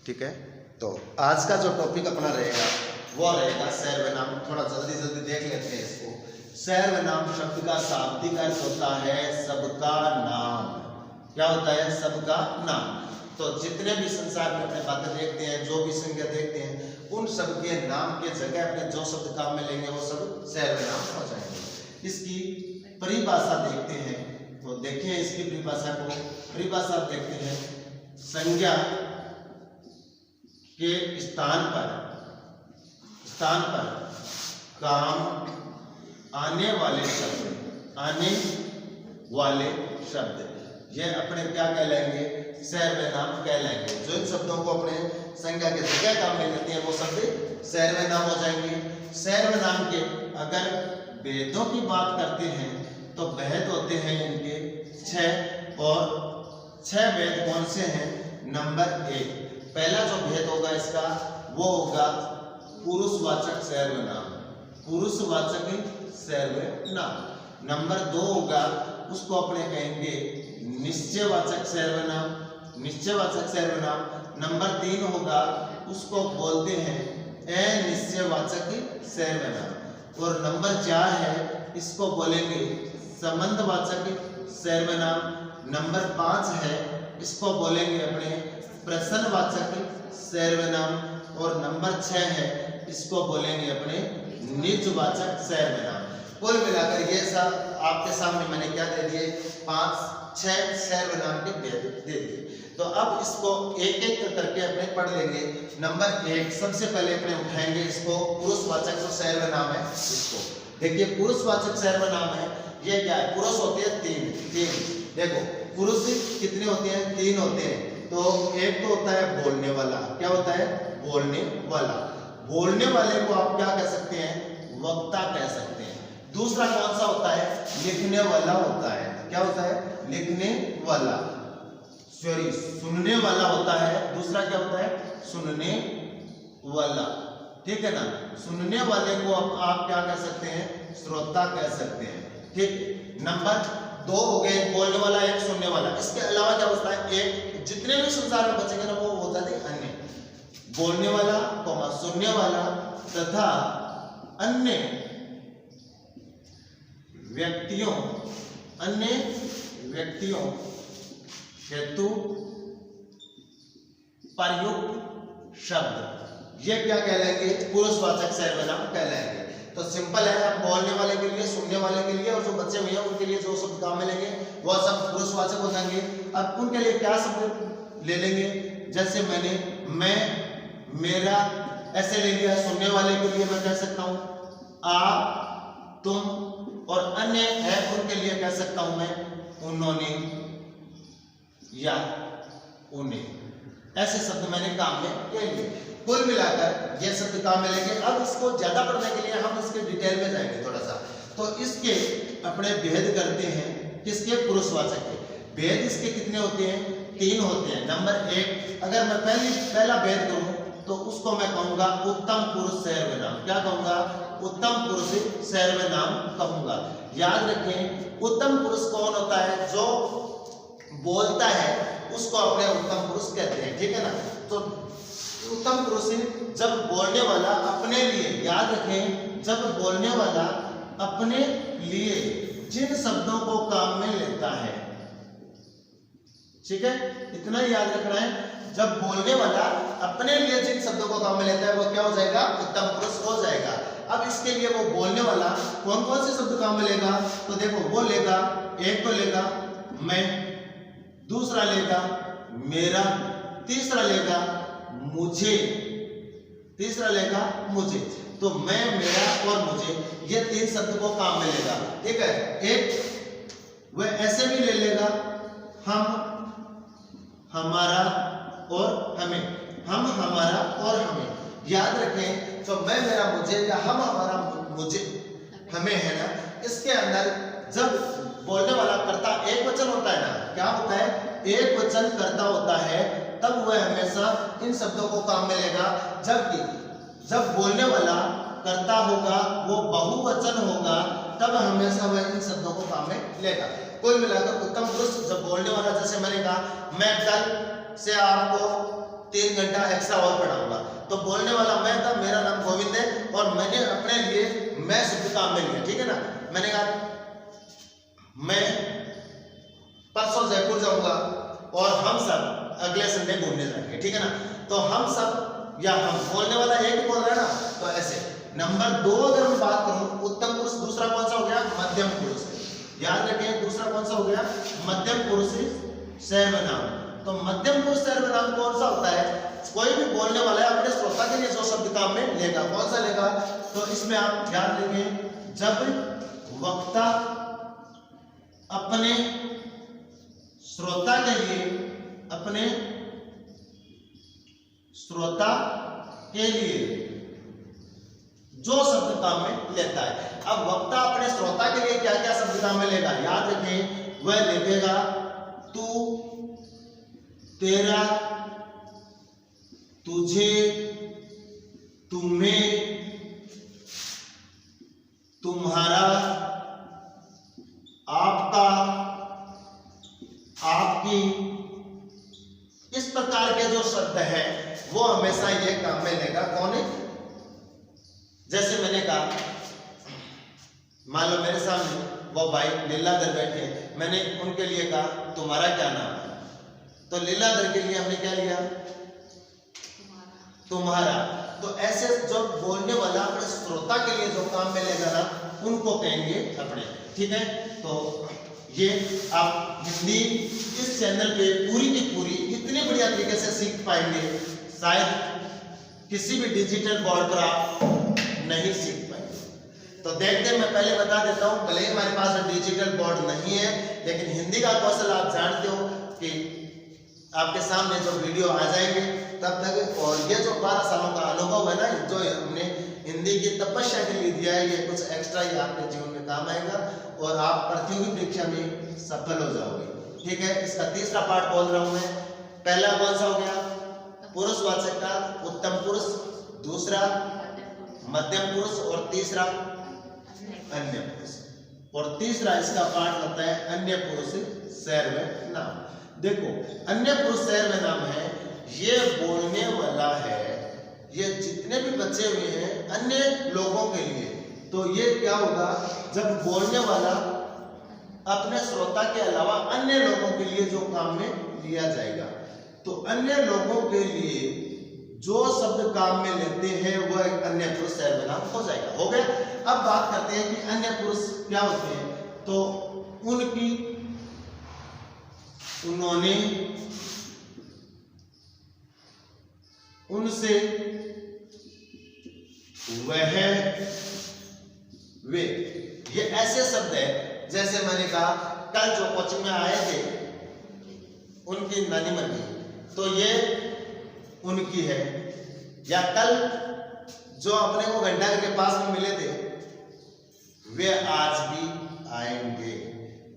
ठीक है। तो आज का जो टॉपिक अपना रहेगा वो रहेगा सर्वनाम। थोड़ा जल्दी जल्दी देख लेते हैं इसको। सर्वनाम शब्द का शाब्दिक अर्थ होता है सबका नाम। क्या होता है? सबका नाम। तो जितने भी संसार में अपने बातें देखते हैं, जो भी संज्ञा देखते हैं, उन सब के नाम के जगह अपने जो शब्द काम में लेंगे वो सब सर्वनाम हो जाएंगे। इसकी परिभाषा देखते हैं, तो देखें इसकी परिभाषा को। परिभाषा देखते हैं, संज्ञा के स्थान पर काम आने वाले शब्द ये अपने क्या कहलाएंगे? सर्वनाम कहलाएंगे। जो इन शब्दों को अपने संज्ञा के जगह काम में लेते हैं वो शब्द सर्वनाम हो जाएंगे। सर्वनाम के अगर भेदों की बात करते हैं तो भेद होते हैं इनके 6, और 6 भेद कौन से हैं? नंबर 1, पहला जो भेद होगा इसका वो होगा पुरुषवाचक सर्वनाम। पुरुषवाचक सर्वनाम। नंबर 2 होगा, उसको अपने कहेंगे निश्चयवाचक सर्वनाम। निश्चयवाचक सर्वनाम। नंबर 3 होगा, उसको बोलते हैं अनिश्चयवाचक सर्वनाम। और नंबर 4 है, इसको बोलेंगे संबंधवाचक सर्वनाम। नंबर 5 है, इसको बोलेंगे अपने प्रश्नवाचक सर्वनाम। और नंबर 6 है, इसको बोलेंगे अपने निजवाचक सर्वनाम। कुल मिलाकर ये सब आपके सामने मैंने क्या दे दिए? 5-6 सर्वनाम के भेद दे दिए। तो अब इसको एक एक करके अपने पढ़ लेंगे। नंबर 1 सबसे पहले अपने उठाएंगे इसको, पुरुषवाचक जो सर्वनाम है इसको। देखिए पुरुषवाचक सर्वनाम है, ये क्या है? पुरुष होते हैं 3। देखो पुरुष कितने होते हैं? 3 होते हैं। तो एक तो होता है बोलने वाला। क्या होता है? बोलने वाला। बोलने वाले को आप क्या कह सकते हैं? वक्ता कह सकते हैं। दूसरा कौन सा होता है? लिखने वाला होता है। क्या होता है? लिखने वाला। सॉरी, सुनने वाला होता है। दूसरा क्या होता है? सुनने वाला। ठीक है ना। सुनने वाले को आप क्या कह सकते हैं? श्रोता कह सकते हैं। ठीक। नंबर 2 हो गए बोलने वाला, 1 सुनने वाला। इसके अलावा क्या होता है? 1 जितने भी संसार में बचेंगे ना वो हो जाते हैं अन्य। बोलने वाला, सुनने वाला तथा अन्य व्यक्तियों हेतु प्रयुक्त शब्द ये क्या कहलाएंगे? पुरुषवाचक सर्वनाम कहलाएंगे। तो सिंपल है, आप बोलने वाले के लिए, सुनने वाले के लिए और जो बच्चे हुए हैं उनके लिए जो शब्द काम में लेंगे वह सब पुरुषवाचक हो जाएंगे। अब उनके लिए क्या शब्द ले लेंगे? जैसे मैं, मेरा ऐसे ले लिया। सुनने वाले के लिए मैं कह सकता हूं आप, तुम, और अन्य है उनके लिए कह सकता हूं मैं उन्होंने या उन्हें। ऐसे शब्द मैंने काम में ले लिए। कुल मिलाकर ये शब्द काम में लेंगे। अब इसको ज्यादा पढ़ने के लिए हम इसके डिटेल में जाएंगे थोड़ा सा। तो इसके अपने भेद करते हैं। किसके? पुरुषवाचक के। भेद इसके कितने होते हैं? 3 होते हैं। नंबर 1, अगर मैं पहला भेद करूं तो उसको मैं कहूंगा उत्तम पुरुष सर्वनाम। क्या कहूंगा? उत्तम पुरुष सर्वनाम कहूंगा। याद रखें, उत्तम पुरुष कौन होता है? जो बोलता है उसको अपने उत्तम पुरुष कहते हैं। ठीक है ना। तो उत्तम पुरुष जब बोलने वाला अपने लिए, याद रखें, जब बोलने वाला अपने लिए जिन शब्दों को काम में लेता है, ठीक है, इतना ही याद रखना है। जब बोलने वाला अपने लिए जिन शब्दों को काम में लेता है वो क्या हो जाएगा? उत्तम पुरुष हो जाएगा। अब इसके लिए वो बोलने वाला कौन कौन से शब्द काम में लेगा? तो देखो वो लेगा, एक तो लेगा मैं, दूसरा लेगा मेरा, तीसरा लेगा मुझे। तो मैं, मेरा और मुझे ये 3 शब्द को काम में लेगा। ठीक है। एक वह ऐसे भी ले लेगा, हम, हमारा और हमें। हम, हमारा और हमें। याद रखें, तो मैं, मेरा, मुझे या हम, हमारा, मुझे, हमें है ना, इसके अंदर जब बोलने वाला कर्ता एक वचन होता है ना, क्या होता है? एक वचन कर्ता होता है, तब वह हमेशा इन शब्दों को काम में लेगा। जबकि जब बोलने वाला कर्ता होगा वो बहुवचन होगा, तब हमेशा वह इन शब्दों को काम में लेगा। कुल मिलाकर उत्तम पुरुष जब बोलने वाला, जैसे मैंने कहा मैं कल से आपको 3 घंटा एक्स्ट्रा और पढ़ाऊंगा। तो बोलने वाला मैं था, मेरा नाम गोविंद है और मैंने अपने लिए मैं शब्द काम में लिया, ठीक है ना। मैंने कहा मैं परसों जयपुर जाऊंगा और हम सब अगले संडे घूमने जाएंगे, ठीक है ना। तो हम सब या हम बोलने वाला एक ही बोल रहा है ना, तो ऐसे। नंबर 2 अगर मैं बात करूं, उत्तम पुरुष दूसरा कौन सा हो गया, मध्यम पुरुष। याद रखें दूसरा कौन सा हो गया, मध्यम पुरुष सर्वनाम। तो मध्यम पुरुष सर्वनाम कौन सा होता है, कोई भी बोलने वाला है अपने श्रोता के लिए जो शब्द काम में लेगा, कौन सा लेगा। तो इसमें आप ध्यान देंगे, जब वक्ता अपने श्रोता के लिए, अपने श्रोता के लिए जो शब्द काम में लेता है। अब वक्ता अपने श्रोता के लिए क्या क्या शब्द काम में लेगा, याद रखें, वह लिखेगा तू, तेरा, तुझे, तुम्हें, तुम्हारा, आपका, आपकी, इस प्रकार के जो शब्द है वो हमेशा ये काम में लेगा। कौन है, जैसे मैंने कहा, मान लो मेरे सामने वो भाई लीलाधर बैठे, मैंने उनके लिए कहा तुम्हारा क्या नाम है, तो लीलाधर के लिए हमने क्या लिया, तुम्हारा। तो ऐसे जो बोलने वाला अपने श्रोता के लिए जो काम में लेगा ना, उनको कहेंगे अपने, ठीक है। तो ये आप हिंदी इस चैनल पे पूरी की पूरी इतनी बढ़िया तरीके से सीख पाएंगे, शायद किसी भी डिजिटल बोर्ड पर आप नहीं सीख पाएंगे। तो देखते हैं, मैं पहले बता देता हूं, भले ही हमारे पास डिजिटल बोर्ड नहीं है, लेकिन हिंदी का कौशल आप जानते हो कि आपके सामने जो वीडियो आ जाएंगे तब तक। और ये जो 12 सालों का अनुभव है ना, जो हमने हिंदी की तपस्या के लिए दिया है, ये कुछ एक्स्ट्रा ही आपके जीवन में काम आएगा और आप प्रतियोगी परीक्षा में सफल हो जाओगे, ठीक है। इसका तीसरा पार्ट बोल रहा हूं मैं। पहला कौन सा हो गया, पुरुषवाचक का उत्तम पुरुष, दूसरा मध्यम पुरुष और तीसरा अन्य पुरुष। और तीसरा इसका पार्ट होता है अन्य पुरुष सर्वनाम। देखो अन्य पुरुष सर्वनाम है, ये बोलने वाला है, ये जितने भी बचे हुए हैं अन्य लोगों के लिए। तो ये क्या होगा, जब बोलने वाला अपने श्रोता के अलावा अन्य लोगों के लिए जो काम में लिया जाएगा, तो अन्य लोगों के लिए जो शब्द काम में लेते हैं वह एक अन्य पुरुष सर्वनाम हो जाएगा। हो गया। अब बात करते हैं कि अन्य पुरुष क्या होते हैं। तो उनकी, उन्होंने, उनसे, वह, वे, ये ऐसे शब्द है। जैसे मैंने कहा कल जो कोचिंग में आए थे उनकी नानी मर गई, तो ये उनकी है। या कल जो अपने को घंटाघर के पास में मिले थे वे आज भी आएंगे,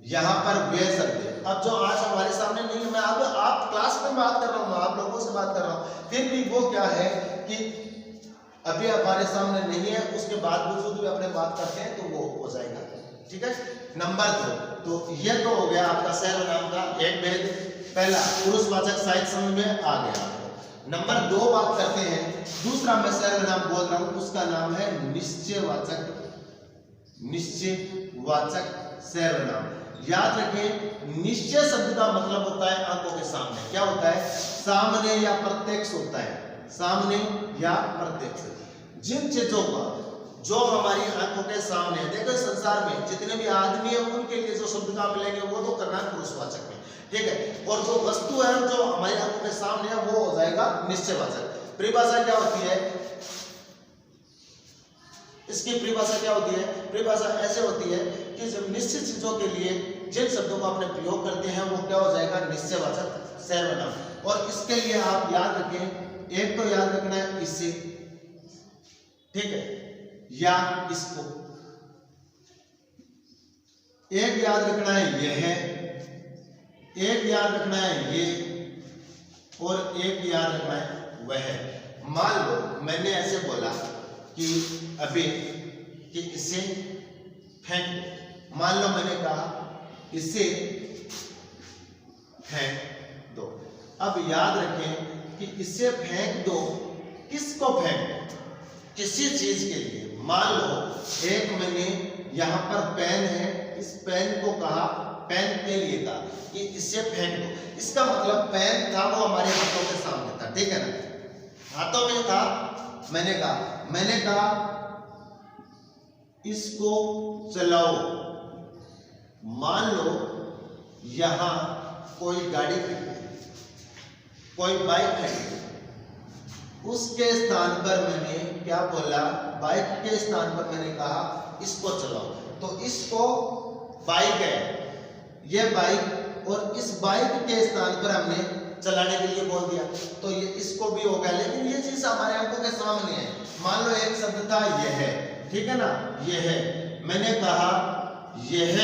यहां पर वे शब्द है। अब जो आज हमारे सामने नहीं है, मैं अब आप क्लास में बात कर रहा हूं, आप लोगों से बात कर रहा हूं, फिर भी वो क्या है कि अभी हमारे सामने नहीं है, उसके बावजूद भी अपने बात करते हैं तो वो हो जाएगा, ठीक है। नंबर 2, तो ये तो हो गया आपका सर्वनाम का एक भेद। पहला पुरुषवाचक साहित्य समझ में आ गया। नंबर 2 बात करते हैं, दूसरा मैं सर्वनाम बोल रहा हूं, उसका नाम है निश्चयवाचक, निश्चयवाचक सर्वनाम। याद रखें, निश्चय शब्द का मतलब होता है आंखों के सामने। क्या होता है, सामने या प्रत्यक्ष होता है, सामने या प्रत्यक्ष। जिन चीजों का जो हमारी आंखों के सामने, देखो संसार में जितने भी आदमी है उनके लिए जो शब्द काम मिलेंगे वो तो करना है पुरुषवाचक में, ठीक है। और जो वस्तु है जो हमारी आंखों के सामने है वो हो जाएगा निश्चयवाचक। परिभाषा क्या होती है इसकी, परिभाषा क्या होती है, परिभाषा ऐसे होती है कि जब निश्चित चीजों के लिए जिन शब्दों का अपने प्रयोग करते हैं वो क्या हो जाएगा, निश्चयवाचक सर्वनाम। और इसके लिए आप याद रखें, एक तो याद रखना है इसे, ठीक है, या इसको। एक याद रखना है यह, एक याद रखना है ये, और एक याद रखना है वह। मान लो मैंने ऐसे बोला कि अभी कि इसे फेंक दो, मान लो मैंने कहा इसे फेंक दो। अब याद रखें कि इसे फेंक दो, किसको फेंक दो? किसी चीज के लिए। मान लो एक मैंने यहाँ पर पेन है, इस पेन को कहा, पेन के लिए कहा कि इसे फेंक दो। इसका मतलब पेन था वो हमारे हाथों के सामने था, ठीक है ना, हाथों में था। मैंने कहा इसको चलाओ। मान लो यहां कोई गाड़ी खड़ी है, कोई बाइक खड़ी है, उसके स्थान पर मैंने क्या बोला, बाइक के स्थान पर मैंने कहा इसको चलाओ। तो इसको बाइक है, ये बाइक, और इस बाइक के स्थान पर हमने चलाने के लिए बोल दिया, तो ये इसको भी हो गया। लेकिन ये चीज हमारे आंखों के सामने है। मान लो एक शब्द था ये है, ठीक है ना, ये है, मैंने कहा यह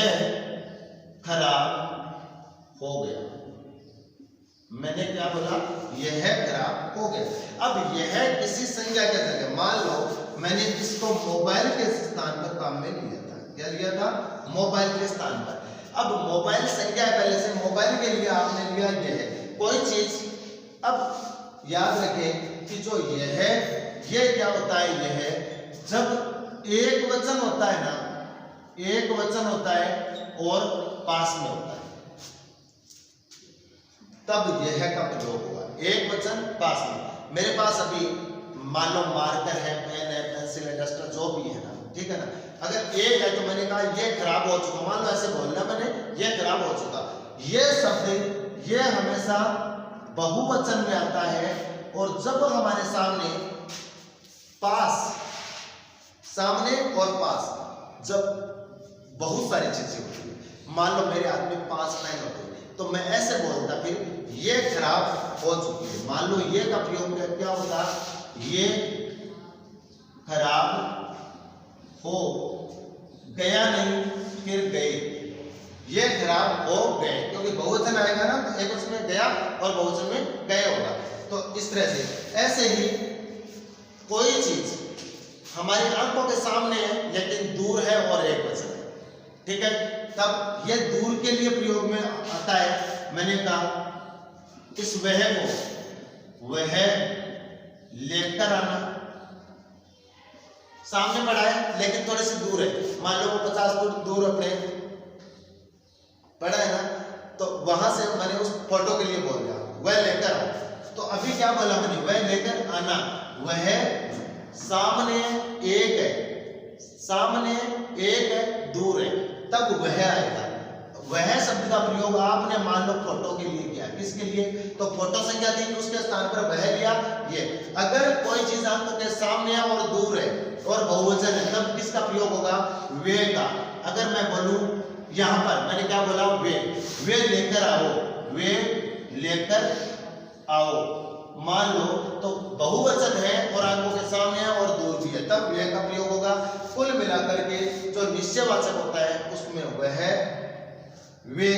खराब हो गया। मैंने क्या बोला, यह खराब हो गया। अब यह किसी संज्ञा के जगह, मान लो मैंने इसको मोबाइल के स्थान पर काम में लिया था। क्या लिया था? मोबाइल के स्थान पर। अब मोबाइल संज्ञा पहले से, मोबाइल के लिए आपने लिया यह कोई चीज। अब याद रखें कि जो यह है, ये क्या होता है, यह है जब एक वचन होता है ना, एक वचन होता है और पास में होता है, तब यह का प्रयोग होगा। एक वचन पास में। मेरे पास अभी मान लो मार्कर है, पेन है, पेंसिल है, डस्टर जो भी है ना, ठीक है ना, अगर एक है तो मैंने कहा ये खराब हो चुका, मान लो ऐसे बोलना मैंने, ये खराब हो चुका। ये शब्द ये हमेशा बहुवचन में आता है, और जब हमारे सामने पास, सामने और पास, जब बहुत सारी चीजें होती है, मान लो मेरे हाथ में 5 पेन होते हैं, तो मैं ऐसे बोलता फिर ये खराब हो चुकी है। मान लो ये का प्रयोग क्या होता, ये खराब हो गया, नहीं फिर गए, ये खराब हो गए, क्योंकि बहुवचन आएगा ना, तो एक वचन में गया और बहुवचन में गए होगा। तो इस तरह से, ऐसे ही कोई चीज हमारी आंखों के सामने है लेकिन दूर है और एक वचन है, ठीक है, तब ये दूर के लिए प्रयोग में आता है। मैंने कहा इस वह को वह लेकर आना, सामने पड़ा है लेकिन थोड़े से दूर है, मान लो वो 50 फुट दूर अपने पड़ा है ना, तो वहां से मैंने उस फोटो के लिए बोल दिया वह लेकर आओ। तो अभी क्या बोला मैंने, वह लेकर आना, वह सामने एक है, सामने एक है, दूर है, तब वह आएगा। वह शब्द का प्रयोग आपने मान लो फोटो के लिए किया, किसके लिए, तो फोटो संज्ञा थी, उसके स्थान पर वह लिया। ये अगर कोई चीज आंखों के सामने है और दूर है और बहुवचन है, तब किसका प्रयोग होगा, वे का। अगर मैं बोलूं यहां पर, मैंने क्या बोला, वे लेकर आओ, वे लेकर आओ, मान लो तो बहुवचन है और आंखों के सामने है और दूर भी है, तब वे का प्रयोग होगा। कुल मिलाकर के जो निश्चयवाचक होता है उसमें वह है, वे,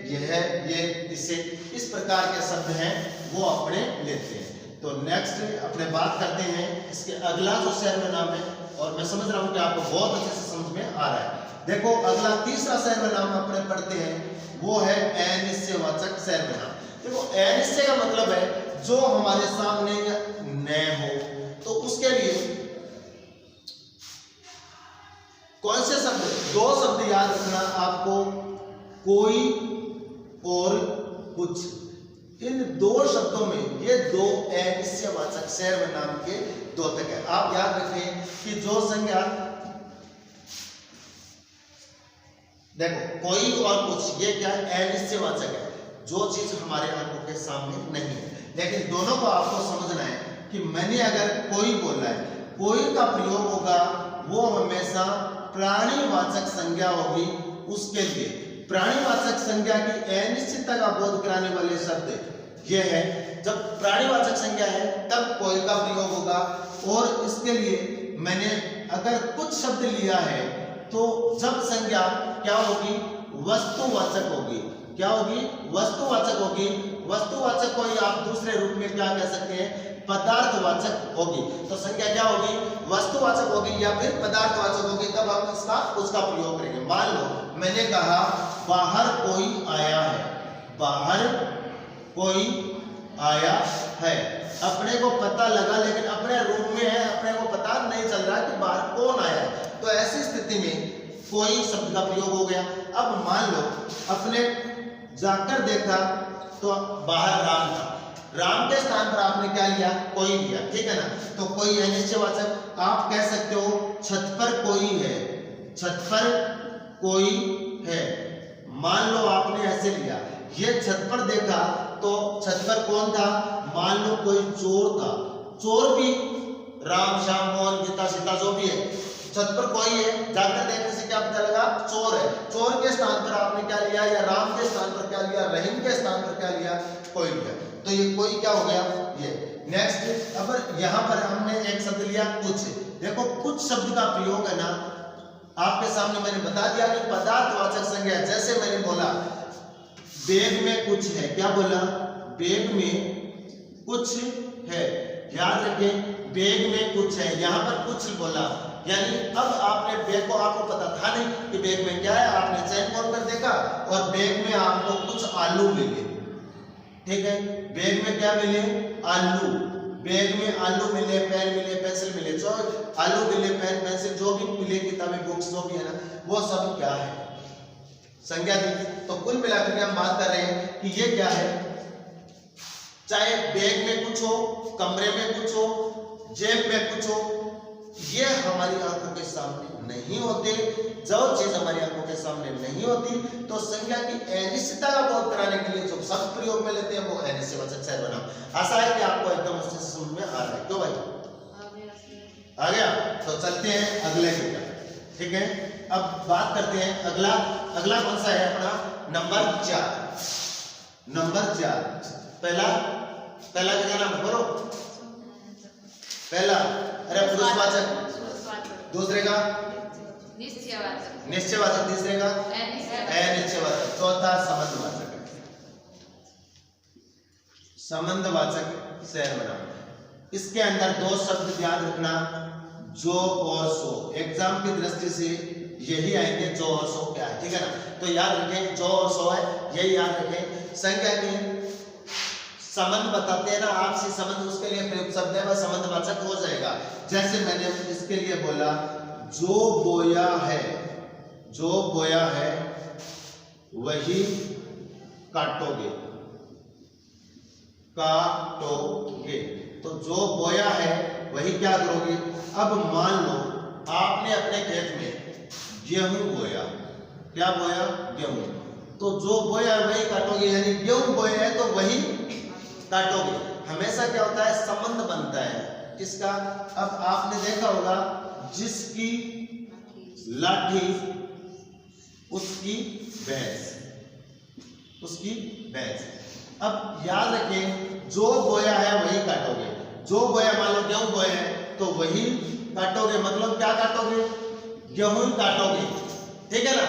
यह, ये, इसे, इस प्रकार के शब्द हैं वो अपने लेते हैं। तो नेक्स्ट अपने बात करते हैं इसके अगला जो सर्वनाम है, और मैं समझ रहा हूं कि आपको बहुत अच्छे से समझ में आ रहा है। देखो अगला तीसरा सर्वनाम अपने पढ़ते हैं, वो है अनिश्चयवाचक सर्वनाम। देखो अनिश्चय का मतलब है जो हमारे सामने न हो, तो उसके लिए कौन से शब्द, 2 शब्द याद रखना आपको, कोई और कुछ। इन 2 शब्दों में ये 2 अनिश्चयवाचक सर्वनाम के द्योतक है। आप याद रखें कि जो संज्ञा, देखो कोई और कुछ, ये क्या है, अनिश्चयवाचक है, जो चीज हमारे आंखों के सामने नहीं है। लेकिन दोनों को आपको समझना है कि मैंने अगर कोई बोला है, कोई का प्रयोग होगा वो हमेशा प्राणीवाचक संज्ञा होगी। उसके लिए प्राणीवाचक संज्ञा की अनिश्चितता का बोध कराने वाले शब्द ये है, जब प्राणीवाचक संज्ञा है तब कोई का प्रयोग होगा। और इसके लिए मैंने अगर कुछ शब्द लिया है तो जब संज्ञा क्या होगी, वस्तुवाचक होगी। क्या होगी, वस्तुवाचक होगी। वस्तुवाचक को ही आप दूसरे रूप में क्या कह सकते हैं, पदार्थवाचक होगी। तो संज्ञा क्या होगी, वस्तुवाचक होगी या फिर पदार्थवाचक होगी, तब हम इसका उसका प्रयोग करेंगे। मान लो मैंने कहा बाहर कोई आया है, बाहर कोई आया है, अपने को पता लगा लेकिन अपने रूम में है, अपने को पता नहीं चल रहा कि बाहर कौन आया है। तो ऐसी स्थिति में कोई शब्द का प्रयोग हो गया। अब मान लो अपने जाकर देखा तो बाहर राम था, राम के स्थान पर आपने क्या लिया? कोई लिया, ठीक है ना। तो कोई है निश्चयवाचक। आप कह सकते हो छत पर कोई है, छत पर कोई है। मान लो आपने ऐसे लिया, ये छत पर देखा तो छत पर कौन था? मान लो कोई चोर था, चोर भी राम श्याम मोहन गीता सीता जो भी है, छत पर कोई है, जाकर देखने से क्या पता लगा? चोर है। चोर के स्थान पर आपने क्या लिया? या राम के स्थान पर क्या लिया? रहीम के स्थान पर क्या लिया? कोई लिया। तो ये कोई क्या हो गया? ये। नेक्स्ट, अब यहाँ पर हमने एक शब्द लिया कुछ। देखो कुछ शब्द का प्रयोग है ना, आपके सामने मैंने बता दिया कि पदार्थवाचक संज्ञा। जैसे मैंने बोला बैग में कुछ है, क्या बोला? बैग में कुछ है। याद रखें बैग में कुछ है, यहाँ पर कुछ बोला, यानी अब आपने बैग को, आपको पता था नहीं कि बैग में क्या है, आपने चेन खोल कर देखा और बैग में आपको कुछ आलू मिले, ठीक है। बैग में क्या मिले? आलू। बैग में आलू मिले, पेन मिले, पेंसिल मिले, जो आलू मिले, पेन पेंसिल जो भी मिले, किताबें बुक्स जो भी है ना, वो सब क्या है? संज्ञा थी। तो कुल मिलाकर हम बात कर रहे हैं कि ये क्या है, चाहे बैग में कुछ हो, कमरे में कुछ हो, जेब में कुछ हो, ये हमारी आंखों के सामने नहीं होते। जो चीज हमारी आंखों के सामने नहीं होती तो संज्ञा की अनिश्चितता का बोध कराने के लिए जो शब्द प्रयोग में लेते हैं वो अनिश्चयवाचक सर्वनाम। आशा है कि आपको एकदम अच्छे से समझ में आ रहा है। क्यों भाई? आ गया। तो चलते हैं अगले की तरफ, ठीक है। अब बात करते हैं अगला कौन सा है अपना? नंबर 4। नंबर 4 पहला क्या नाम? बोलो। पहला अरे पुरुषवाचक, दूसरे का निश्चयवाचक, तीसरे का अनिश्चयवाचक, चौथा संबंधवाचक। संबंधवाचक सर्वनाम। इसके अंदर दो शब्द याद रखना, जो और सो। एग्जाम की दृष्टि से यही आएंगे, जो और सो क्या है, ठीक है ना। तो याद रखें जो और सो है, यही याद रखें। संज्ञा के संबंध बताते हैं ना, आपसी संबंध, उसके लिए प्रयुक्त शब्द है, वह संबंधवाचक हो जाएगा। जैसे मैंने इसके लिए बोला जो बोया है, जो बोया है वही काटोगे, काटोगे। तो जो बोया है वही क्या करोगे? अब मान लो आपने अपने खेत में गेहूं बोया, क्या बोया? गेहूं। तो जो बोया है वही काटोगे, यानी गेहूं बोया है तो वही काटोगे। हमेशा क्या होता है? संबंध बनता है किसका? अब आपने देखा होगा जिसकी लाठी उसकी भैंस, उसकी भैंस। अब याद रखें जो बोया है वही काटोगे। जो बोया, मान लो गेहूं बोया है तो वही काटोगे, मतलब क्या काटोगे? गेहूं काटोगे, ठीक है ना।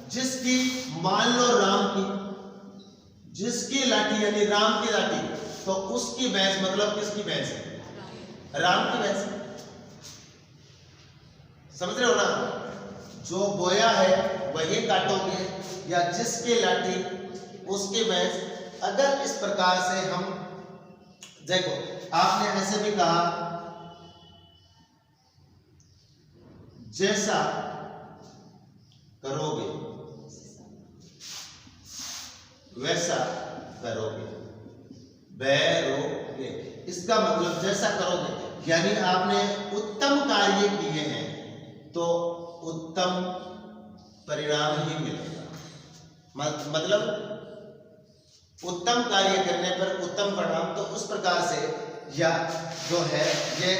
जिसकी, मान लो राम की, जिसकी लाठी यानी राम की लाठी, तो उसकी भैंस मतलब किसकी भैंस है? राम की भैंस। समझ रहे हो ना? जो बोया है वही काटोगे, या जिसकी लाठी उसकी भैंस। अगर इस प्रकार से हम देखो, आपने ऐसे भी कहा जैसा करोगे वैसा करोगे, बैरोगे। इसका मतलब जैसा करोगे यानी आपने उत्तम कार्य किए हैं तो उत्तम परिणाम ही मिलेगा। मतलब उत्तम कार्य करने पर उत्तम परिणाम। तो उस प्रकार से या जो है ये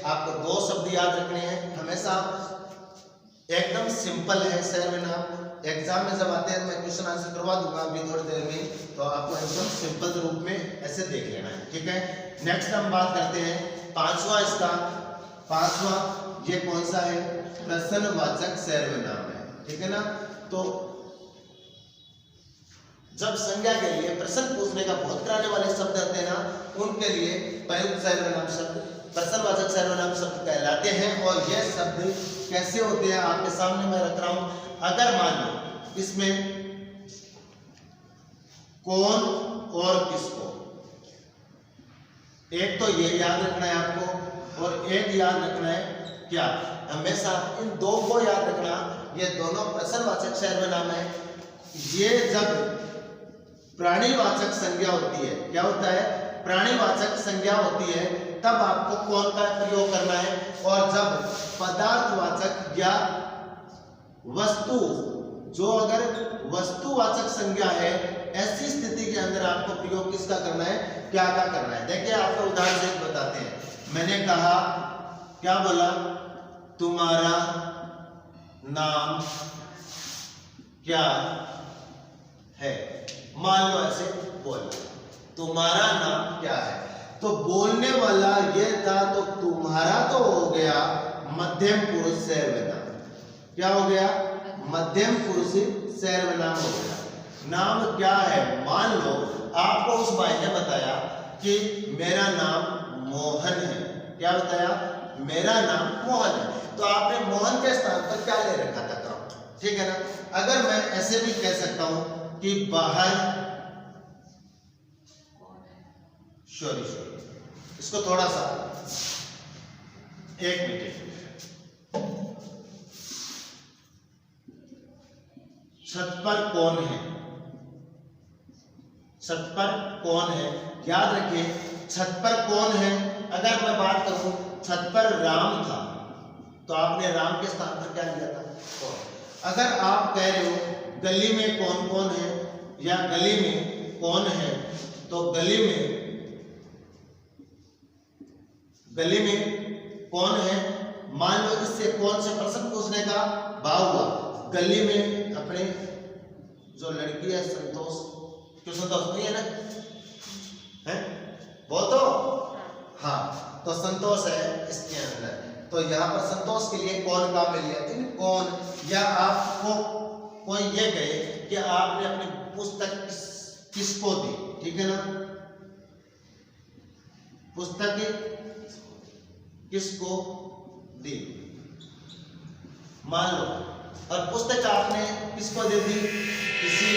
आपको दो शब्द याद रखने हैं हमेशा। एकदम सिंपल है सर्वनाम। एग्जाम में जब आते हैं मैं क्वेश्चन आंसर करवा दूंगा अभी थोड़ी देर में, तो आपको एकदम सिंपल रूप में ऐसे देख लेना है, ठीक है। नेक्स्ट हम बात करते हैं पांचवा। इसका पांचवा ये कौन सा है? प्रश्नवाचक सर्वनाम है, ठीक है ना। तो जब संज्ञा के लिए प्रश्न पूछने का बहुत कराने वाले शब्द होते हैं ना, उनके लिए प्रयुक्त सर्वनाम शब्द प्रश्नवाचक सर्वनाम शब्द कहलाते हैं। और यह शब्द कैसे होते हैं आपके सामने मैं रख रहा हूं। अगर मान लो इसमें कौन और किसको, एक तो ये याद रखना है आपको, और एक याद रखना है क्या, हमेशा इन दो को याद रखना, ये दोनों प्रश्नवाचक सर्वनाम है। ये जब प्राणीवाचक संज्ञा होती है, क्या होता है, प्राणीवाचक संज्ञा होती है, तब आपको कौन का प्रयोग करना है, और जब पदार्थवाचक या वस्तु, जो अगर वस्तुवाचक संज्ञा है, ऐसी स्थिति के अंदर आपको प्रयोग किसका करना है, क्या का करना है। देखिए आपको उदाहरण से बताते हैं। मैंने कहा, क्या बोला, तुम्हारा नाम क्या है, मान लो ऐसे बोला, तुम्हारा नाम क्या है, तो बोलने वाला ये था, तो तुम्हारा तो हो गया मध्यम पुरुष सर्वनाम, क्या हो गया, मध्यम पुरुष सर्वनाम हो गया। नाम क्या है, मान लो आपको उस भाई ने बताया कि मेरा नाम मोहन है, क्या बताया, मेरा नाम मोहन है, तो आपने मोहन के स्थान पर क्या ले रखा था काम, ठीक है ना। अगर मैं ऐसे भी कह सकता हूं कि बाहर, सॉरी इसको थोड़ा सा एक मिनट, छत पर कौन है, छत पर कौन है, याद रखिए छत पर कौन है। अगर मैं बात करूं छत पर राम था, तो आपने राम के स्थान पर क्या लिया था, कौन। अगर आप कह रहे हो गली में कौन कौन है, या गली में कौन है, तो गली में कौन है, मान लो इससे कौन से प्रश्न पूछने का भाव हुआ, गली में अपने जो लड़की है संतोष, क्यों संतोष नहीं है ना, है वो तो, हाँ तो संतोष है इसके अंदर, तो यहाँ पर संतोष के लिए कौन का मिल गया, इन कौन, या आपको कोई ये कहे कि आपने अपनी पुस्तक किसको दी, ठीक है ना, पुस्तक किसको दी, मान लो, और पुस्तक आपने किसको दे दी, किसी